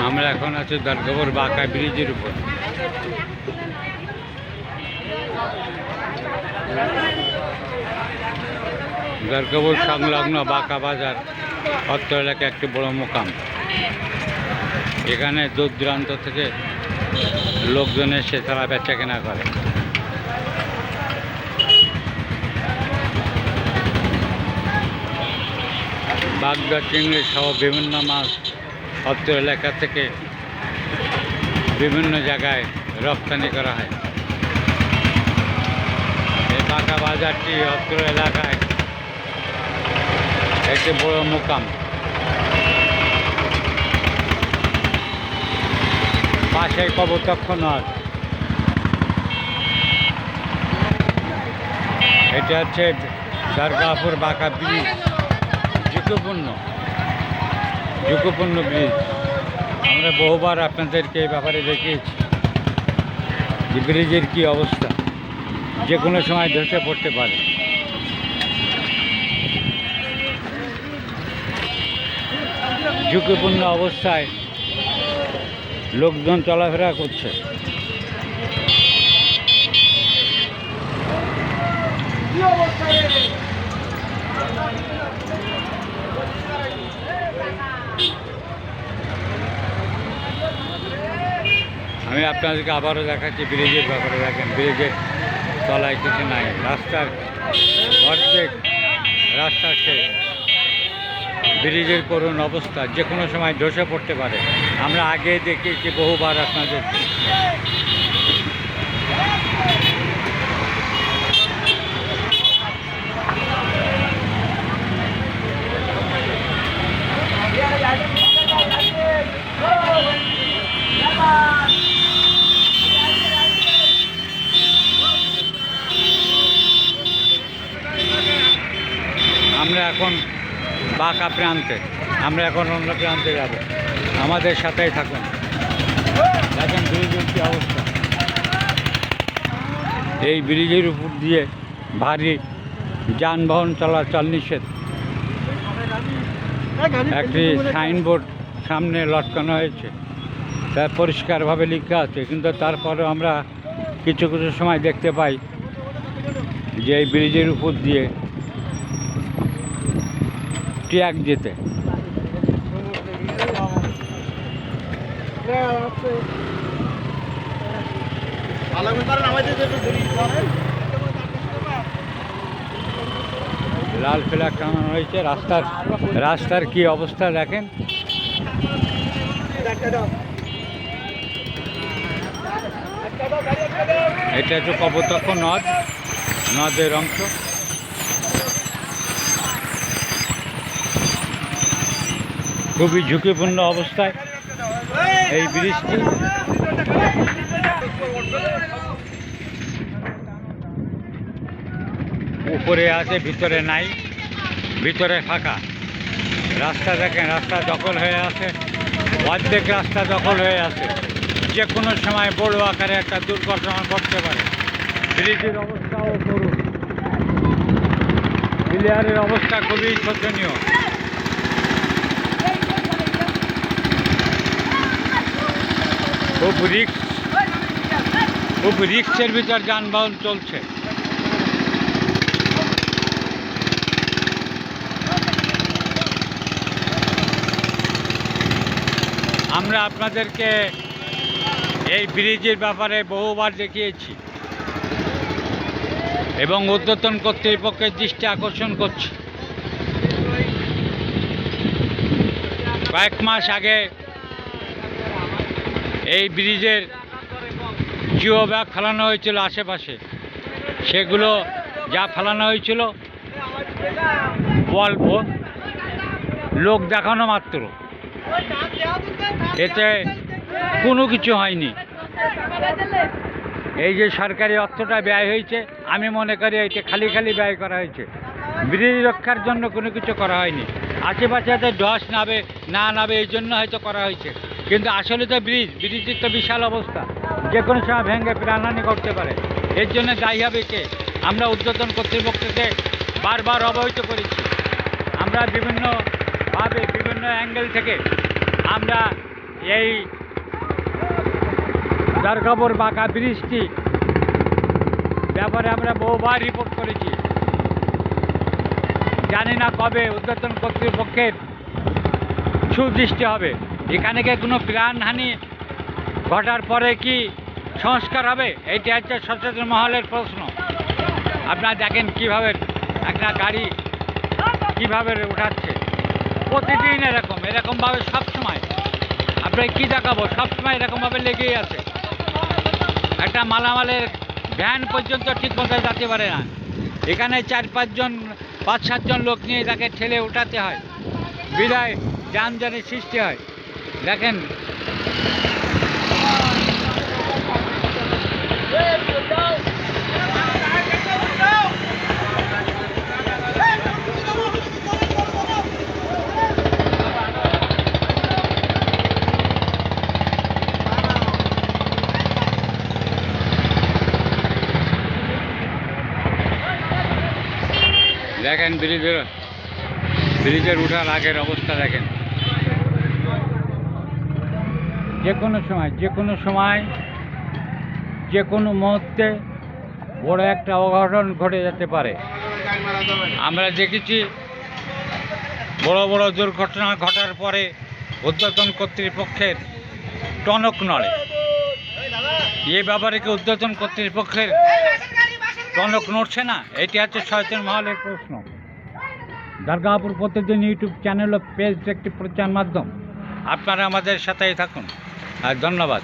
আমরা এখন আছি দরগাপুর বাঁকা ব্রিজের উপর। দরগাপুর সংলগ্ন বাঁকা বাজার অত্র এলাকা একটি বড় মোকাম। এখানে দূর দূরান্ত থেকে লোকজন এসে তারা বেচা কেনা করে। বাগদা, চিংড়ি সহ বিভিন্ন মাছ অত্র এলাকা থেকে বিভিন্ন জায়গায় রপ্তানি করা হয়। এই বাঁকা বাজারটি অত্র এলাকায় একটি বড় মোকাম। পাশে কপোতাক্ষ নদ। এটা হচ্ছে দরগাপুর বাঁকা ব্রিজ, ঝুঁকিপূর্ণ ব্রিজ। আমরা বহুবার আপনাদেরকে এই ব্যাপারে দেখিয়েছি যে ব্রিজের কী অবস্থা, যে কোনো সময় ধসে পড়তে পারে। ঝুঁকিপূর্ণ অবস্থায় লোকজন চলাফেরা করছে। আমি আপনাদেরকে আবারও দেখাচ্ছি ব্রিজের ব্যাপারে। দেখেন, ব্রিজের তলায় কিছু নাই, রাস্তার অর্ধেক রাস্তা শেষ। ব্রিজের করুণ অবস্থা, যে কোনো সময় ধসে পড়তে পারে। আমরা আগে দেখিয়েছি বহুবার আপনাদেরকে। আমরা এখন বাঁকা প্রান্তে, আমরা এখন অন্য প্রান্তে যাব। আমাদের সাথেই থাকুন। দেখেন ব্রিজের কী অবস্থা। এই ব্রিজের উপর দিয়ে ভারী যানবাহন চলাচল নিষেধ। একটি সাইনবোর্ড সামনে লটকানো হয়েছে, তা পরিষ্কারভাবে লেখা আছে, কিন্তু তারপরেও আমরা কিছু কিছু সময় দেখতে পাই যে এই ব্রিজের উপর দিয়ে ট্রাক যেতে। লাল ফ্ল্যাগ টাঙানো হয়েছে। রাস্তার কি অবস্থা দেখেন। এটা হচ্ছে কপোতাক্ষ নদের অংশ। খুবই ঝুঁকিপূর্ণ অবস্থায় এই ব্রিজটি। উপরে আছে, ভিতরে নাই, ভিতরে ফাঁকা। রাস্তা দেখেন, রাস্তা দখল হয়ে আছে, অর্ধেক রাস্তা দখল হয়ে আছে। যে কোনো সময় বড় আকারে একটা দুর্ঘটনা ঘটতে পারে। ব্রিজের অবস্থাও করুন, প্লেয়ারের অবস্থা খুবই শোচনীয়। খুব রিস্কের ভিতর যানবাহন চলছে। আমরা আপনাদেরকে এই ব্রিজের ব্যাপারে বহুবার দেখিয়েছি এবং ঊর্ধ্বতন কর্তৃপক্ষের দৃষ্টি আকর্ষণ করছি। কয়েক মাস আগে এই ব্রিজের জিও ব্যাগ ফেলানো হয়েছিল আশেপাশে। সেগুলো যা ফেলানো হয়েছিল অল্প লোক দেখানো মাত্র, এতে কোনো কিছু হয়নি। এই যে সরকারি অর্থটা ব্যয় হয়েছে, আমি মনে করি এটা খালি ব্যয় করা হয়েছে। ব্রিজ রক্ষার জন্য কোনো কিছু করা হয়নি। আশেপাশে যাতে ধস না নাবে এই জন্য হয়তো করা হয়েছে, কিন্তু আসলে তো ব্রিজের তো বিশাল অবস্থা, যে কোনো সময় ভেঙে প্রাণহানি করতে পারে। এর জন্য দায়ী হবে কে? আমরা ঊর্ধ্বতন কর্তৃপক্ষকে বারবার অবহিত করেছি। আমরা বিভিন্নভাবে বিভিন্ন অ্যাঙ্গেল থেকে আমরা এই দরগাপুর বাঁকা ব্রিজটি ব্যাপারে আমরা বহুবার রিপোর্ট করেছি। জানি না কবে ঊর্ধ্বতন কর্তৃপক্ষের সুদৃষ্টি হবে। এখানে কি কোনো প্রাণহানি ঘটার পরে কি সংস্কার হবে? এইটা হচ্ছে সচেতন মহলের প্রশ্ন। আপনারা দেখেন কিভাবে একটা গাড়ি কিভাবে উঠাচ্ছে, প্রতিদিন এরকমভাবে সবসময়। আপনাকে কি দেখাবো, সবসময় এরকমভাবে লেগেই আছে। একটা মালামালের ভ্যান পর্যন্ত ঠিক মতো যেতে পারে না। এখানে 5-7 জন লোক নিয়ে তাকে ঠেলে উঠাতে হয়, বিদায় যানজটের সৃষ্টি হয়। দেখেন দেখেন ব্রিজের উঠার আগের অবস্থা দেখেন। যে কোনো সময় যে কোনো মুহূর্তে বড় একটা অঘটন ঘটে যেতে পারে। আমরা দেখেছি বড় বড় দুর্ঘটনা ঘটার পরে ঊর্ধ্বতন কর্তৃপক্ষের টনক নড়ে। এ ব্যাপারে কি ঊর্ধ্বতন কর্তৃপক্ষের টনক নড়ছে না? এটি হচ্ছে সচেতন মহলের প্রশ্ন। দরগাপুর প্রতিদিন ইউটিউব চ্যানেল ও পেজ একটি প্রচার মাধ্যম। আপনারা আমাদের সাথেই থাকুন আর ধন্যবাদ।